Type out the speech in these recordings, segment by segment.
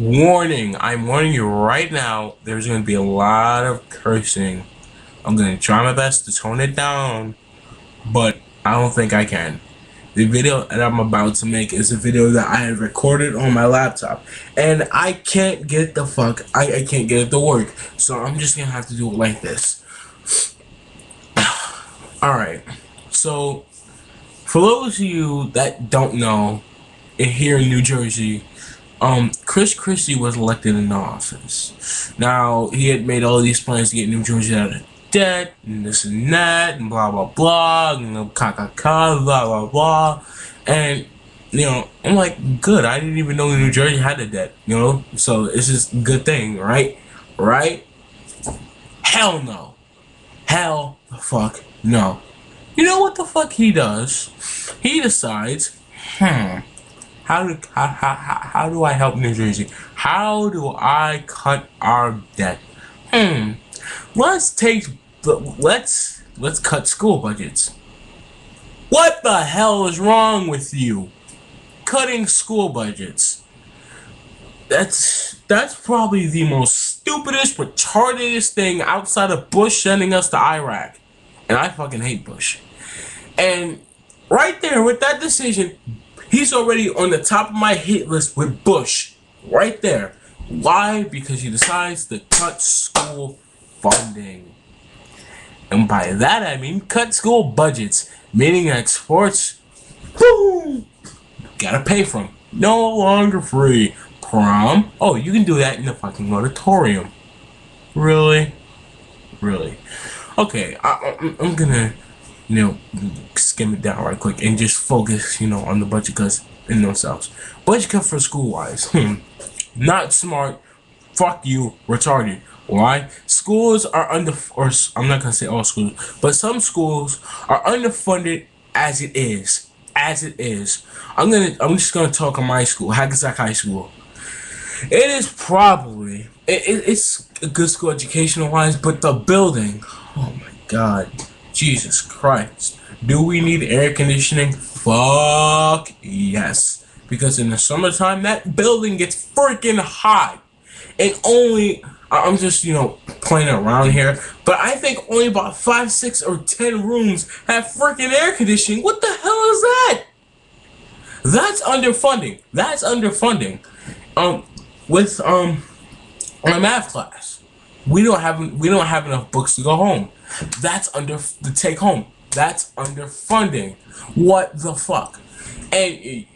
Warning, I'm warning you right now, there's going to be a lot of cursing. I'm going to try my best to tone it down, but I don't think I can. The video that I'm about to make is a video that I have recorded on my laptop, and I can't get the fuck, I can't get it to work, so I'm just going to have to do it like this. Alright, so for those of you that don't know, here in New Jersey, Chris Christie was elected in office. Now, he had made all these plans to get New Jersey out of debt, and this and that, and blah, blah, blah, and blah, blah, blah. And, I'm like, good, I didn't even know New Jersey had a debt, So, it's just a good thing, right? Right? Hell no. Hell the fuck no. You know what the fuck he does? He decides, how do I help New Jersey? How do I cut our debt? Let's cut school budgets. What the hell is wrong with you? Cutting school budgets. That's probably the most stupidest, retardedest thing outside of Bush sending us to Iraq. And I fucking hate Bush. And right there with that decision, he's already on the top of my hit list with Bush. Right there. Why? Because he decides to cut school funding. And by that I mean cut school budgets. Meaning that sports, gotta pay for them. No longer free. Prom? Oh, you can do that in the fucking auditorium. Really? Really? Okay, I'm gonna skim it down right quick and just focus, on the budget cuts in themselves. Budget cut for school wise. Not smart. Fuck you, retarded. Why? Schools are or I'm not gonna say all schools, but some schools are underfunded as it is. As it is. I'm just gonna talk on my school, Hackensack High School. It is probably it's a good school educational wise, but the building, oh my god. Jesus Christ. Do we need air conditioning? Fuck yes. Because in the summertime, that building gets freaking hot. And I'm just, playing around here, but I think only about 5, 6, or 10 rooms have freaking air conditioning. What the hell is that? That's underfunding. That's underfunding. With my math class, we don't have enough books to go home. That's to take home. That's underfunding. What the fuck? And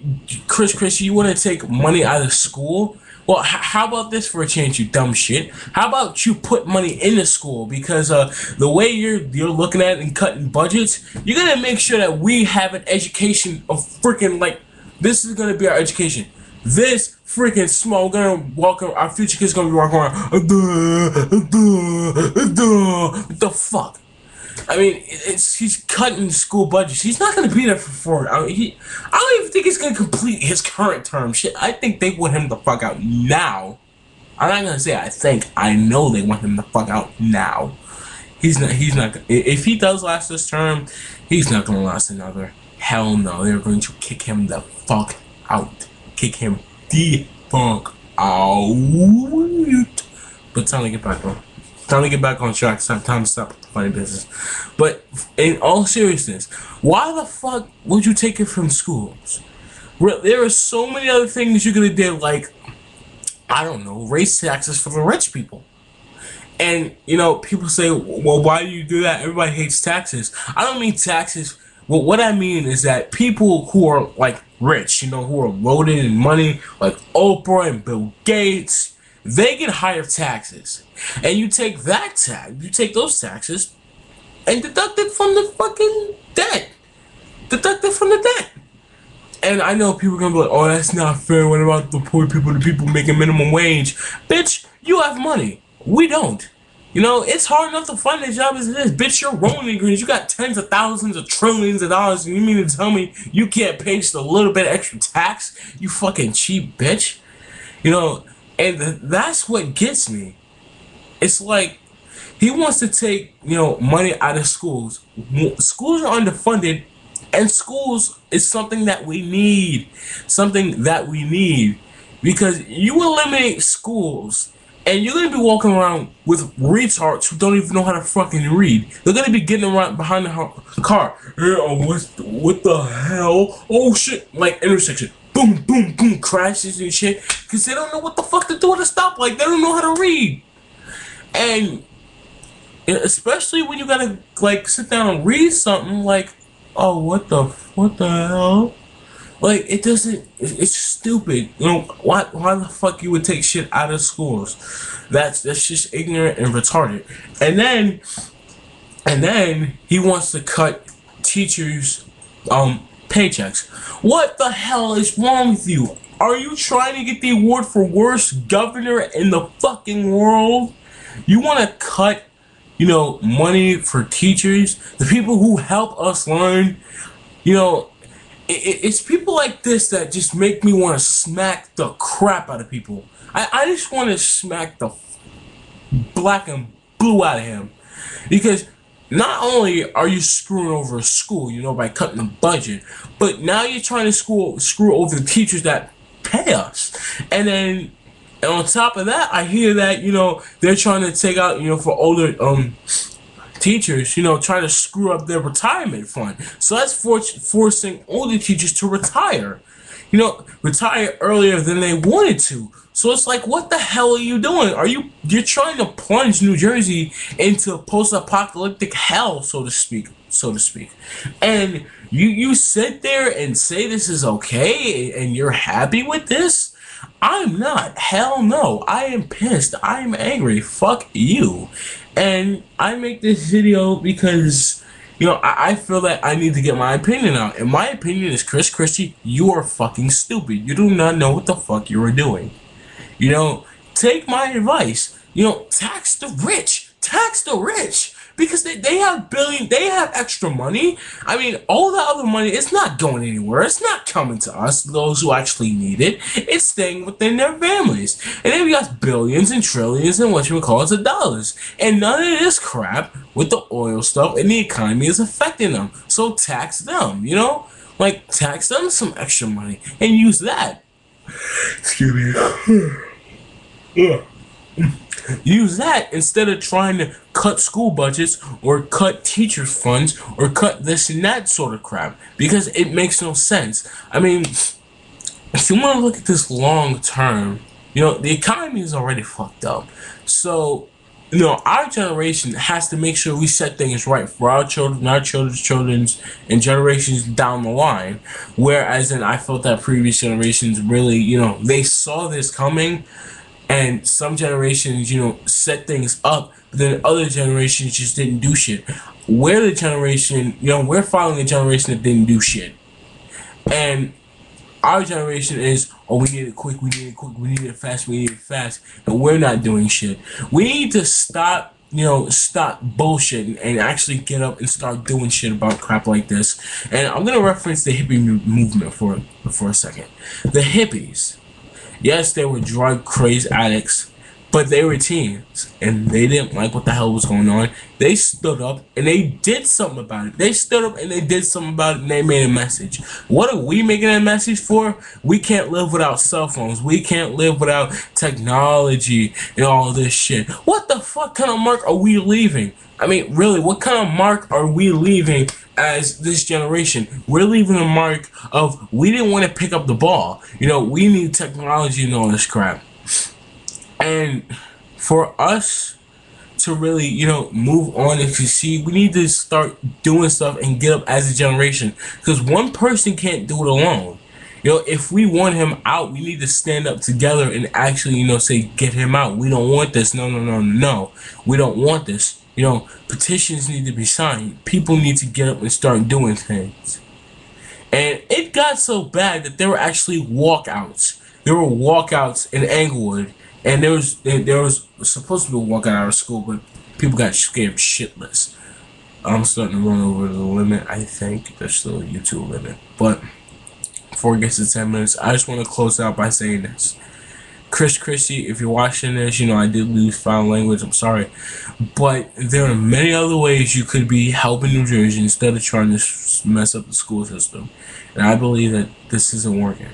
Chris, you want to take money out of school? Well, how about this for a change, you dumb shit? How about you put money into school? Because the way you're looking at it and cutting budgets, you're gonna make sure that we have an education of freaking this is gonna be our education. This freaking small, we're gonna walk around, our future kids gonna be walking around. What the fuck? I mean, he's cutting school budgets. He's not gonna be there for I don't even think he's gonna complete his current term. Shit, I think they want him the fuck out now. I'm not gonna say I think. I know they want him the fuck out now. He's not. If he does last this term, he's not gonna last another. Hell no. They're going to kick him the fuck out. Kick him the fuck out. But time to get back on. Time to get back on track. It's time to stop the funny business. But in all seriousness, why the fuck would you take it from schools? There are so many other things you could have did, like, I don't know, raise taxes for the rich people. And, people say, well, why do you do that? Everybody hates taxes. I don't mean taxes. Well, what I mean is that people who are, rich, who are loaded in money, like Oprah and Bill Gates, they get higher taxes. And you take those taxes and deduct it from the fucking debt. Deduct it from the debt. And I know people are gonna be like, oh, that's not fair. What about the poor people, the people making minimum wage? Bitch, you have money. We don't. It's hard enough to find a job as it is. Bitch, you're rolling in greens. You got tens of thousands of trillions of dollars, and you mean to tell me you can't pay just a little bit of extra tax? You fucking cheap bitch. And that's what gets me. It's like he wants to take, money out of schools. Schools are underfunded, and schools is something that we need. Something that we need. because you eliminate schools and you're gonna be walking around with retards who don't even know how to fucking read. They're gonna be getting around behind the car. Yeah, what the hell? Oh shit! Like intersection, boom, boom, boom, crashes and shit, because they don't know what the fuck to do at a stoplight. They don't know how to read, and especially when you gotta like sit down and read something like, oh, what the hell? Like, it doesn't. It's stupid. You know why the fuck you would take shit out of schools? That's just ignorant and retarded. And then he wants to cut teachers' paychecks. What the hell is wrong with you? Are you trying to get the award for worst governor in the fucking world? You want to cut, money for teachers, the people who help us learn, you know. It's people like this that just make me want to smack the crap out of people. I just want to smack the black and blue out of him. Because not only are you screwing over a school, by cutting the budget, but now you're trying to screw over the teachers that pay us. And then on top of that, I hear that, they're trying to take out, for older teachers, trying to screw up their retirement fund. So that's forcing older teachers to retire. Retire earlier than they wanted to. So it's like, what the hell are you doing? You're trying to plunge New Jersey into post-apocalyptic hell, so to speak. And you sit there and say this is okay and you're happy with this? I'm not. Hell no. I am pissed. I am angry. Fuck you. And I make this video because, I feel that I need to get my opinion out. And my opinion is, Chris Christie, you are fucking stupid. You do not know what the fuck you are doing. Take my advice. Tax the rich. Tax the rich. Because they have extra money. I mean, all the other money, it's not going anywhere. It's not coming to us, those who actually need it. It's staying within their families. And then we got billions and trillions and of dollars. And none of this crap with the oil stuff and the economy is affecting them. So tax them, Like, tax them some extra money and use that. Excuse me. Use that instead of trying to cut school budgets or cut teacher funds or cut this and that sort of crap, because it makes no sense. I mean, if you want to look at this long term, the economy is already fucked up. So, our generation has to make sure we set things right for our children, our children's, and generations down the line. Whereas I felt that previous generations really, they saw this coming. And some generations, set things up, but then other generations just didn't do shit. We're following a generation that didn't do shit. And our generation is, oh, we need it quick, we need it fast, and we're not doing shit. We need to stop bullshit and actually get up and start doing shit about crap like this. And I'm gonna reference the hippie movement for a second. The hippies. Yes, they were drug crazed addicts, but they were teens, and they didn't like what the hell was going on. They stood up, and they did something about it. They stood up, and they did something about it, and they made a message. What are we making a message for? We can't live without cell phones. We can't live without technology and all this shit. What the fuck kind of mark are we leaving? I mean, really, what kind of mark are we leaving as this generation? We're leaving a mark of, we didn't want to pick up the ball. We need technology and all this crap. And for us to really, move on and succeed, we need to start doing stuff and get up as a generation. Because one person can't do it alone. If we want him out, we need to stand up together and actually, say, get him out. We don't want this. No. We don't want this. Petitions need to be signed. People need to get up and start doing things. And it got so bad that there were actually walkouts. There were walkouts in Englewood. And there was supposed to be a walkout out of school, but people got scared shitless. I'm starting to run over the limit, I think. There's still a YouTube limit. But before it gets to 10 minutes, I just want to close out by saying this. Chris Christie, if you're watching this, I did lose foul language, I'm sorry. But there are many other ways you could be helping New Jersey instead of trying to mess up the school system. And I believe that this isn't working.